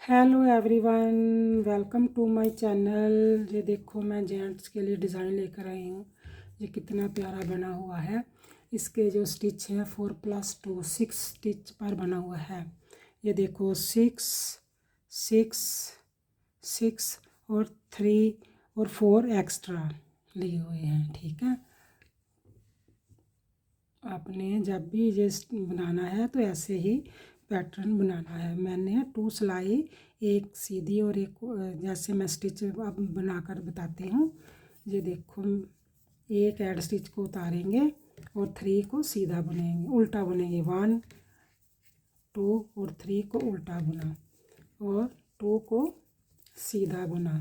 Hello everyone, welcome to my channel. ये देखो, मैं जेंट्स के लिए डिज़ाइन लेकर आई हूँ। ये कितना प्यारा बना हुआ है। इसके जो स्टिच हैं 4+2 6 स्टिच पर बना हुआ है। ये देखो 6 6 6 और 3 और 4 एक्स्ट्रा लिए हुए हैं। ठीक है, आपने जब भी ये बनाना है तो ऐसे ही पैटर्न बनाना है। मैंने 2 सिलाई, एक सीधी और एक जैसे मैं स्टिच अब बनाकर बताती हूँ। ये देखो, एक ऐड स्टिच को उतारेंगे और 3 को सीधा बुनेंगे, उल्टा बुनेंगे। 1 2 और 3 को उल्टा बुना और 2 को सीधा बुना।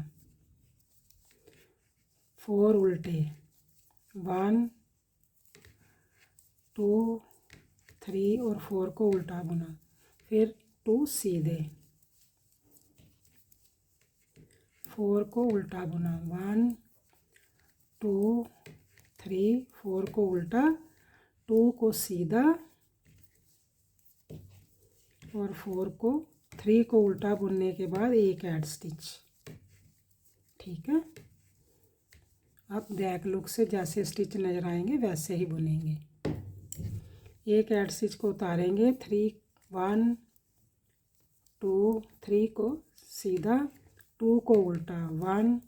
4 उल्टे, 1 2 3 और 4 को उल्टा बुना, फिर 2 सीधे, 4 को उल्टा बुना। 1 2 3 4 को उल्टा, 2 को सीधा और 4 को 3 को उल्टा बुनने के बाद एक ऐड स्टिच। ठीक है, आप बैक लुक से जैसे स्टिच नज़र आएंगे वैसे ही बुनेंगे। एक ऐड स्टिच को उतारेंगे, 1 2 3 को सीधा, 2 को उल्टा, 1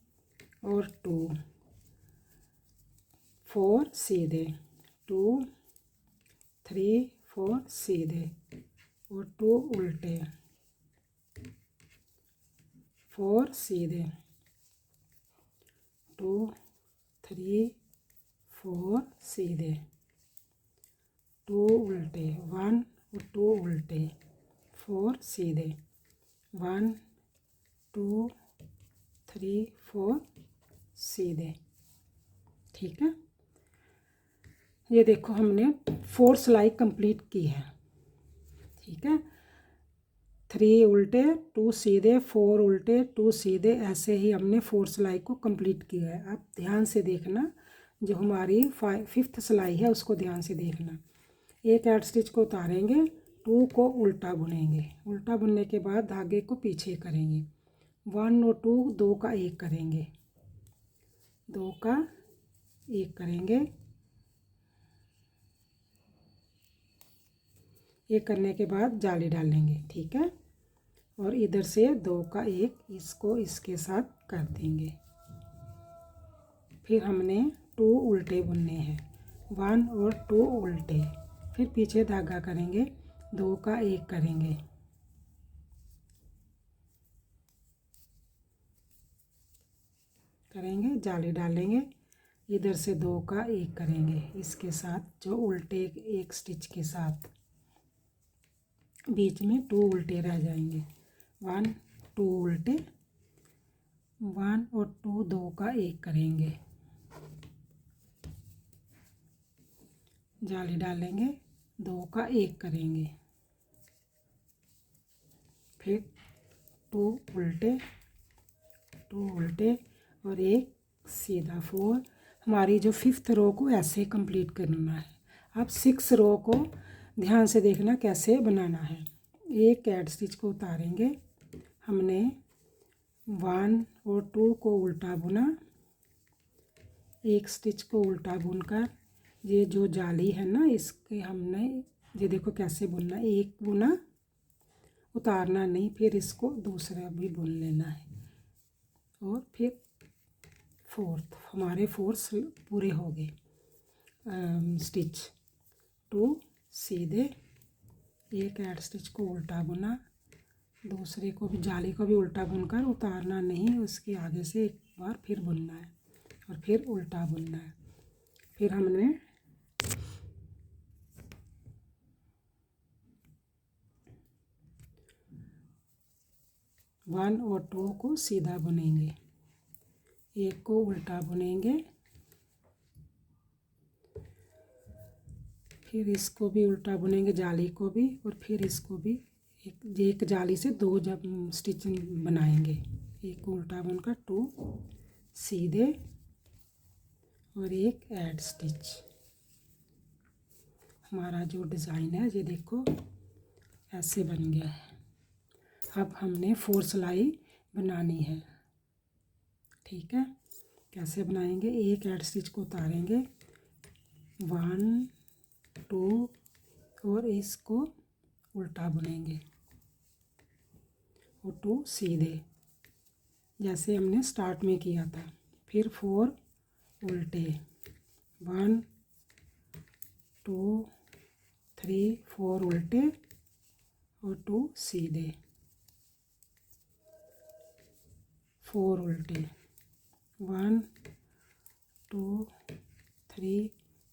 और 2 4 सीधे, 2 3 4 सीधे और 2 उल्टे, 4 सीधे, 2 3 4 सीधे, 2 उल्टे, 1 और 2 उल्टे, 4 सीधे, 1 2 3 4 सीधे। ठीक है, ये देखो हमने 4 सिलाई कंप्लीट की है। ठीक है, 3 उल्टे 2 सीधे, 4 उल्टे 2 सीधे, ऐसे ही हमने 4 सिलाई को कंप्लीट किया है। अब ध्यान से देखना, जो हमारी 5th सिलाई है उसको ध्यान से देखना। एक ऐड स्टिच को उतारेंगे, 2 को उल्टा बुनेंगे, उल्टा बुनने के बाद धागे को पीछे करेंगे। 1 और 2 2 का 1 करेंगे, 2 का 1 करेंगे। ये करने के बाद जाली डालेंगे। ठीक है, और इधर से 2 का 1 इसको इसके साथ कर देंगे। फिर हमने 2 उल्टे बुनने हैं, 1 और 2 उल्टे, फिर पीछे धागा करेंगे, 2 का 1 करेंगे, जाली डालेंगे। इधर से 2 का 1 करेंगे इसके साथ, जो उल्टे एक स्टिच के साथ, बीच में 2 उल्टे रह जाएंगे। 1 2 उल्टे, 1 और 2 2 का 1 करेंगे, जाली डालेंगे, 2 का 1 करेंगे, फिर 2 उल्टे, 2 उल्टे और 1 सीधा। 4। हमारी जो 5th रो को ऐसे कंप्लीट करना है। अब 6 रो को ध्यान से देखना कैसे बनाना है। एक ऐड स्टिच को उतारेंगे, हमने 1 और 2 को उल्टा बुना, एक स्टिच को उल्टा बुनकर ये जो जाली है ना, इसके हमने ये देखो कैसे बुनना, एक बुना, उतारना नहीं, फिर इसको दूसरा भी बुन लेना है और फिर 4th। हमारे 4 पूरे हो गए स्टिच। 2 सीधे, एक ऐड स्टिच को उल्टा बुना, दूसरे को भी जाली को भी उल्टा बुनकर उतारना नहीं, उसके आगे से एक बार फिर बुनना है और फिर उल्टा बुनना है। फिर हमने 1 और 2 को सीधा बुनेंगे, एक को उल्टा बुनेंगे, फिर इसको भी उल्टा बुनेंगे, जाली को भी, और फिर इसको भी एक जाली से 2 जब स्टिच बनाएंगे, एक उल्टा बुनकर 2 सीधे और एक ऐड स्टिच। हमारा जो डिज़ाइन है ये देखो ऐसे बन गया है। अब हमने 4 सिलाई बनानी है। ठीक है, कैसे बनाएंगे? एक ऐड स्टिच को उतारेंगे, 1 2 और इसको उल्टा बुनेंगे और 2 सीधे, जैसे हमने स्टार्ट में किया था। फिर 4 उल्टे, 1 2 3 4 उल्टे और 2 सीधे, 4 उल्टे, 1 2 3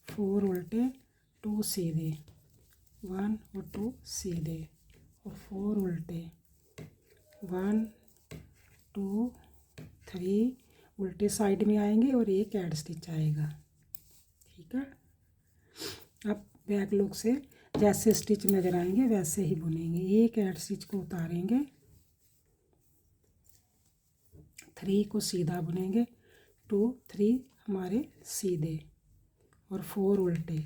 4 उल्टे, 2 सीधे, 1 और 2 सीधे और 4 उल्टे, 1 2 3 उल्टे साइड में आएंगे और एक ऐड स्टिच आएगा। ठीक है, अब बैक लुक से जैसे स्टिच नज़र आएंगे वैसे ही बुनेंगे। एक ऐड स्टिच को उतारेंगे, 3 को सीधा बुनेंगे, 2 3 हमारे सीधे और 4 उल्टे,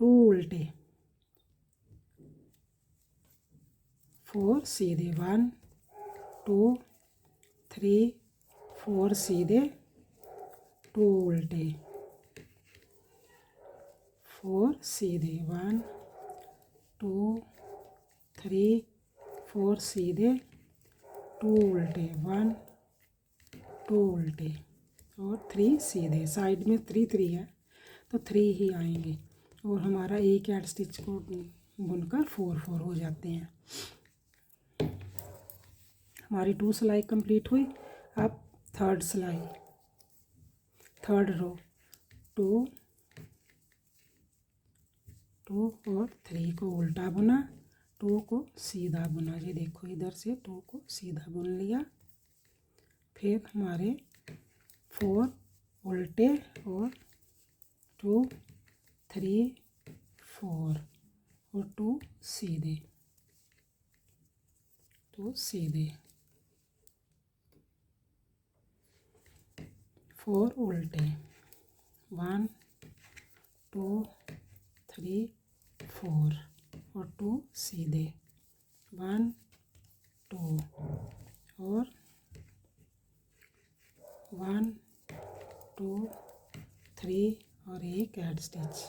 2 उल्टे, 4 सीधे, 1 2 3 4 सीधे, 2 उल्टे, 4 सीधे, 1 2 3 4 सीधे, 2 उल्टे, 1 2 उल्टे और 3 सीधे। साइड में 3 3 है तो 3 ही आएंगे और हमारा एक ऐड स्टिच को बुनकर 4 4 हो जाते हैं। हमारी 2 सिलाई कंप्लीट हुई। अब थर्ड सिलाई, थर्ड रो, 2 2 और 3 को उल्टा बुना, 2 को सीधा बुना। ये देखो, इधर से 2 को सीधा बुन लिया। फिर हमारे 4 उल्टे और 2 3 4 और 2 सीधे, 2 सीधे, 4 उल्टे, 1 2 3 4 और 2 सीधे, 1 2 और 1 2 3 और एक ऐड स्टिच।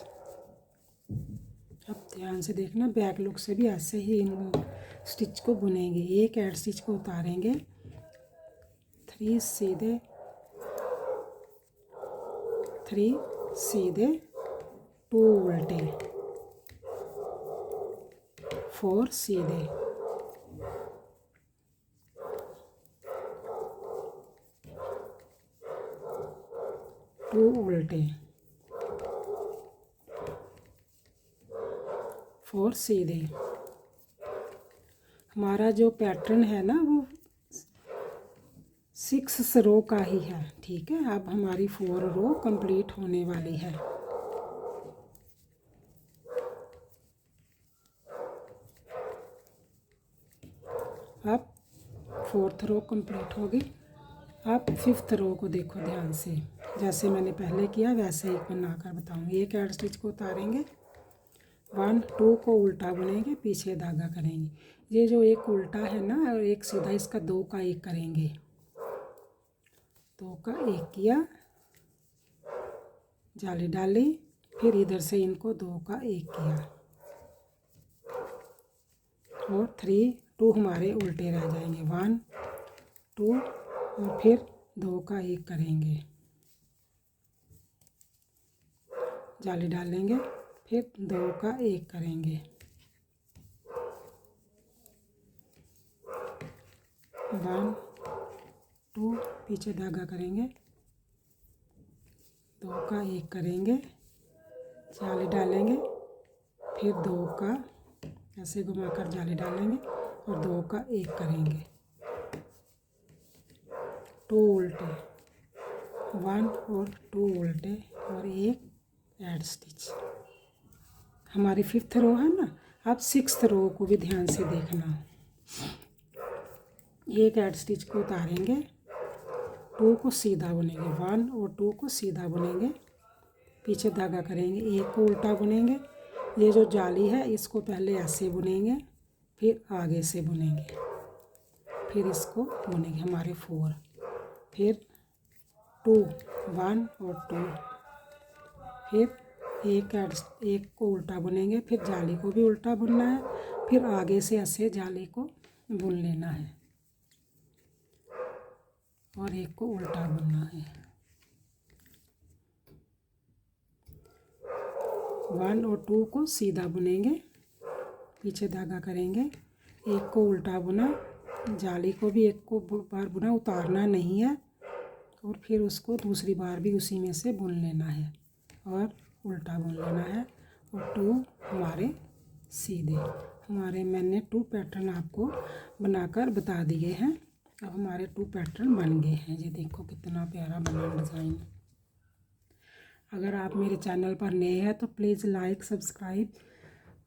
अब ध्यान से देखना, बैक लुक से भी ऐसे ही इन स्टिच को बुनेंगे। एक ऐड स्टिच को उतारेंगे, 3 सीधे, 3 सीधे, 2 उल्टे, 4 सीधे, 2 उल्टे, 4 सीधे। हमारा जो पैटर्न है ना वो 6 रो का ही है। ठीक है, अब हमारी 4 रो कंप्लीट होने वाली है। अब 4th रो कंप्लीट होगी। अब 5th रो को देखो ध्यान से, जैसे मैंने पहले किया वैसे ही बनाकर बताऊंगी। एक ऐड स्टिच को उतारेंगे, 1 2 को उल्टा बुनेंगे, पीछे धागा करेंगे। ये जो एक उल्टा है ना और एक सीधा, इसका 2 का 1 करेंगे। 2 का 1 किया, जाली डाली, फिर इधर से इनको 2 का 1 किया और 3 2 हमारे उल्टे रह जाएंगे, 1 2 और फिर 2 का 1 करेंगे, जाली डालेंगे, फिर 2 का 1 करेंगे, 1 2 पीछे धागा करेंगे, 2 का 1 करेंगे, जाली डालेंगे, फिर 2 का ऐसे घुमाकर जाली डालेंगे और 2 का 1 करेंगे, 2 उल्टे, 1 और 2 उल्टे और एक ऐड स्टिच। हमारी 5th रो है ना। अब 6th रो को भी ध्यान से देखना। एक ऐड स्टिच को उतारेंगे, 2 को सीधा बुनेंगे, 1 और 2 को सीधा बुनेंगे, पीछे धागा करेंगे, 1 को उल्टा बुनेंगे, ये जो जाली है इसको पहले ऐसे बुनेंगे, फिर आगे से बुनेंगे, फिर इसको बुनेंगे हमारे 4, फिर 2 1 और 2, फिर एक को उल्टा बुनेंगे, फिर जाली को भी उल्टा बुनना है, फिर आगे से ऐसे जाली को बुन लेना है और एक को उल्टा बुनना है। 1 और 2 को सीधा बुनेंगे, पीछे धागा करेंगे, एक को उल्टा बुना, जाली को भी एक को बार बुना, उतारना नहीं है, और फिर उसको दूसरी बार भी उसी में से बुन लेना है और उल्टा बुन लेना है, और 2 हमारे सीधे। हमारे मैंने 2 पैटर्न आपको बनाकर बता दिए हैं। अब हमारे 2 पैटर्न बन गए हैं। ये देखो कितना प्यारा बना डिज़ाइन। अगर आप मेरे चैनल पर नए हैं तो प्लीज़ लाइक, सब्सक्राइब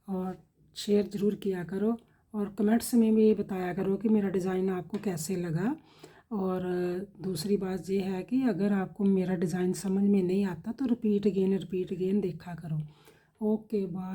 और शेयर ज़रूर किया करो, और कमेंट्स में भी बताया करो कि मेरा डिज़ाइन आपको कैसे लगा। और दूसरी बात ये है कि अगर आपको मेरा डिज़ाइन समझ में नहीं आता तो रिपीट अगेन देखा करो। Okay bye.